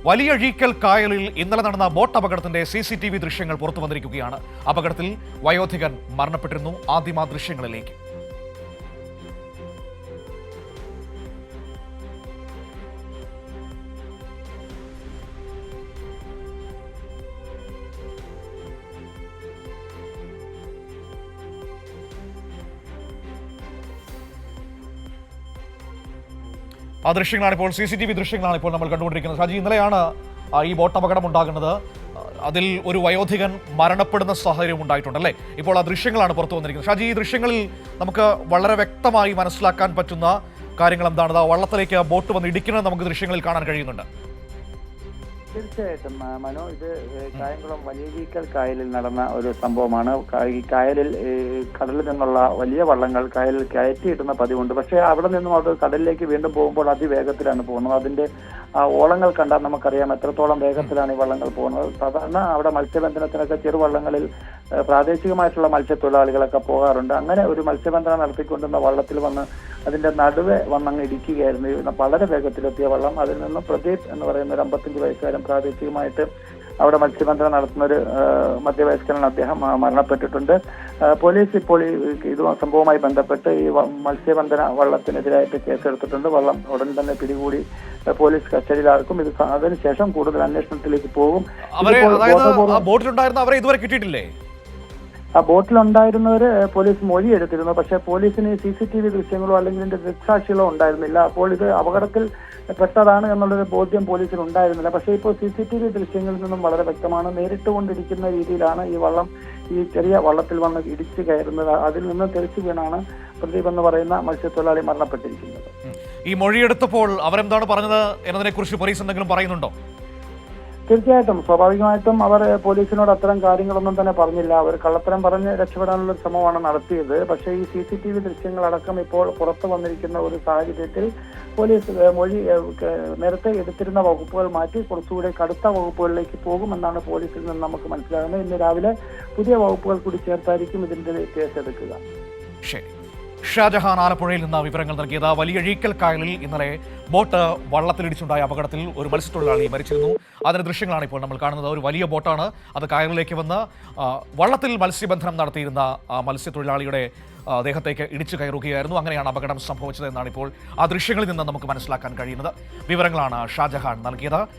വലിയഴീക്കൽ കായലിൽ ഇന്നലെ നടന്ന ബോട്ട് അപകടത്തിന്റെ CCTV ദൃശ്യങ്ങൾ പുറത്തു വന്നിരിക്കുകയാണ്. അപകടത്തിൽ വയോധികൻ മരണപ്പെട്ടിരുന്നു. ആദ്യം ആ ദൃശ്യങ്ങളിലേക്ക്. ആ ദൃശ്യങ്ങളാണ് ഇപ്പോൾ CCTV ദൃശ്യങ്ങളാണ് ഇപ്പോൾ നമ്മൾ കണ്ടുകൊണ്ടിരിക്കുന്നത്. ഷാജി, ഇന്നലെയാണ് ഈ ബോട്ട് അപകടം ഉണ്ടാകുന്നത്. അതിൽ ഒരു വയോധികൻ മരണപ്പെടുന്ന സാഹചര്യം ഉണ്ടായിട്ടുണ്ടല്ലേ? ഇപ്പോൾ ആ ദൃശ്യങ്ങളാണ് പുറത്തു വന്നിരിക്കുന്നത്. ഷാജി, ഈ ദൃശ്യങ്ങളിൽ നമുക്ക് വളരെ വ്യക്തമായി മനസ്സിലാക്കാൻ പറ്റുന്ന കാര്യങ്ങൾ എന്താണ്? വള്ളത്തിലേക്ക് ബോട്ട് വന്ന് ഇടിക്കുന്നത് നമുക്ക് ദൃശ്യങ്ങളിൽ കാണാൻ കഴിയുന്നുണ്ട്. തീർച്ചയായിട്ടും മനോ, ഇത് കായംകുളം വലിയഴീക്കൽ കായലിൽ നടന്ന ഒരു സംഭവമാണ്. ഈ കായലിൽ കടലിൽ നിന്നുള്ള വലിയ വള്ളങ്ങൾ കായലിൽ കയറ്റിയിടുന്ന പതിവുണ്ട്. പക്ഷേ അവിടെ നിന്നും അത് കടലിലേക്ക് വീണ്ടും പോകുമ്പോൾ അതിവേഗത്തിലാണ് പോകുന്നത്. അതിന്റെ ഓളങ്ങൾ കണ്ടാൽ നമുക്കറിയാം എത്രത്തോളം വേഗത്തിലാണ് ഈ വള്ളങ്ങൾ പോകുന്നത്. സാധാരണ അവിടെ മത്സ്യബന്ധനത്തിനൊക്കെ ചെറുവള്ളങ്ങളിൽ പ്രാദേശികമായിട്ടുള്ള മത്സ്യത്തൊഴിലാളികളൊക്കെ പോകാറുണ്ട്. അങ്ങനെ ഒരു മത്സ്യബന്ധനം നടത്തിക്കൊണ്ടുന്ന വള്ളത്തിൽ വന്ന് അതിന്റെ നടുവെ വന്നങ്ങ് ഇടിക്കുകയായിരുന്നു. വളരെ വേഗത്തിലെത്തിയ വള്ളം. അതിൽ നിന്ന് പ്രദീപ് എന്ന് പറയുന്ന ഒരു 55 വയസ്സുകാരൻ പ്രാദേശികമായിട്ട് അവിടെ മത്സ്യബന്ധനം നടത്തുന്ന ഒരു മധ്യവയസ്കനാണ്. അദ്ദേഹം മരണപ്പെട്ടിട്ടുണ്ട്. പോലീസ് ഇപ്പോൾ ഇത് സംഭവവുമായി ബന്ധപ്പെട്ട് ഈ മത്സ്യബന്ധന വള്ളത്തിനെതിരായിട്ട് കേസെടുത്തിട്ടുണ്ട്. വള്ളം ഉടൻ തന്നെ പിടികൂടി പോലീസ് കസ്റ്റഡിയിലാക്കും. ഇത് അതിനുശേഷം കൂടുതൽ അന്വേഷണത്തിലേക്ക് പോകും. ബോട്ടിലുണ്ടായിരുന്ന അവരെ ഇതുവരെ കിട്ടിയിട്ടില്ലേ? ആ ബോട്ടിലുണ്ടായിരുന്നവര് പോലീസ് മൊഴി എടുത്തിരുന്നു. പക്ഷെ പോലീസിന് CCTV ദൃശ്യങ്ങളോ അല്ലെങ്കിൽ ഇതിന്റെ ദൃക്സാക്ഷികളോ ഉണ്ടായിരുന്നില്ല. അപ്പോൾ ഇത് അപകടത്തിൽ പെട്ടതാണ് എന്നുള്ളൊരു ബോധ്യം പോലീസിന് ഉണ്ടായിരുന്നില്ല. പക്ഷേ ഇപ്പോൾ CCTV ദൃശ്യങ്ങളിൽ നിന്നും വളരെ വ്യക്തമാണ്. നേരിട്ട് കൊണ്ടിരിക്കുന്ന രീതിയിലാണ് ഈ വള്ളം ഈ ചെറിയ വള്ളത്തിൽ വന്ന് ഇടിച്ചു കയറുന്നത്. അതിൽ നിന്ന് തെറിച്ചു വീണാണ് പ്രദീപ് എന്ന് പറയുന്ന മത്സ്യത്തൊഴിലാളി മരണപ്പെട്ടിരിക്കുന്നത്. ഈ മൊഴിയെടുത്തപ്പോൾ അവരെന്താണ് പറഞ്ഞത് എന്നതിനെ കുറിച്ച് പോലീസ് എന്തെങ്കിലും പറയുന്നുണ്ടോ? തീർച്ചയായിട്ടും സ്വാഭാവികമായിട്ടും അവർ പോലീസിനോട് അത്തരം കാര്യങ്ങളൊന്നും തന്നെ പറഞ്ഞില്ല. അവർ കള്ളത്തരം പറഞ്ഞ് രക്ഷപ്പെടാനുള്ള ശ്രമമാണ് നടത്തിയത്. പക്ഷേ ഈ CCTV ദൃശ്യങ്ങളടക്കം ഇപ്പോൾ പുറത്തു വന്നിരിക്കുന്ന ഒരു സാഹചര്യത്തിൽ പോലീസ് മൊഴി നേരത്തെ എടുത്തിരുന്ന വകുപ്പുകൾ മാറ്റി കുറച്ചുകൂടി കടുത്ത വകുപ്പുകളിലേക്ക് പോകുമെന്നാണ് പോലീസിൽ നിന്ന് നമുക്ക് മനസ്സിലാകുന്നത്. ഇന്ന് രാവിലെ പുതിയ വകുപ്പുകൾ കൂടി ചേർത്തായിരിക്കും ഇതിന്റെ കേസെടുക്കുക. ശരി. ഷാജഹാൻ ആലപ്പുഴയിൽ നിന്ന് വിവരങ്ങൾ നൽകിയത്. വലിയഴീക്കൽ കായലിൽ ഇന്നലെ ബോട്ട് വള്ളത്തിലിടിച്ചുണ്ടായ അപകടത്തിൽ ഒരു മത്സ്യത്തൊഴിലാളി മരിച്ചിരുന്നു. അതിന്റെ ദൃശ്യങ്ങളാണ് ഇപ്പോൾ നമ്മൾ കാണുന്നത്. ഒരു വലിയ ബോട്ടാണ്. അത് കായലിലേക്ക് വന്ന് വള്ളത്തിൽ മത്സ്യബന്ധനം നടത്തിയിരുന്ന മത്സ്യത്തൊഴിലാളിയുടെ ദേഹത്തേക്ക് ഇടിച്ചു കയറുകയായിരുന്നു. അങ്ങനെയാണ് അപകടം സംഭവിച്ചത് എന്നാണ് ഇപ്പോൾ ആ ദൃശ്യങ്ങളിൽ നിന്ന് നമുക്ക് മനസ്സിലാക്കാൻ കഴിയുന്നത്. വിവരങ്ങളാണ് ഷാജഹാൻ നൽകിയത്.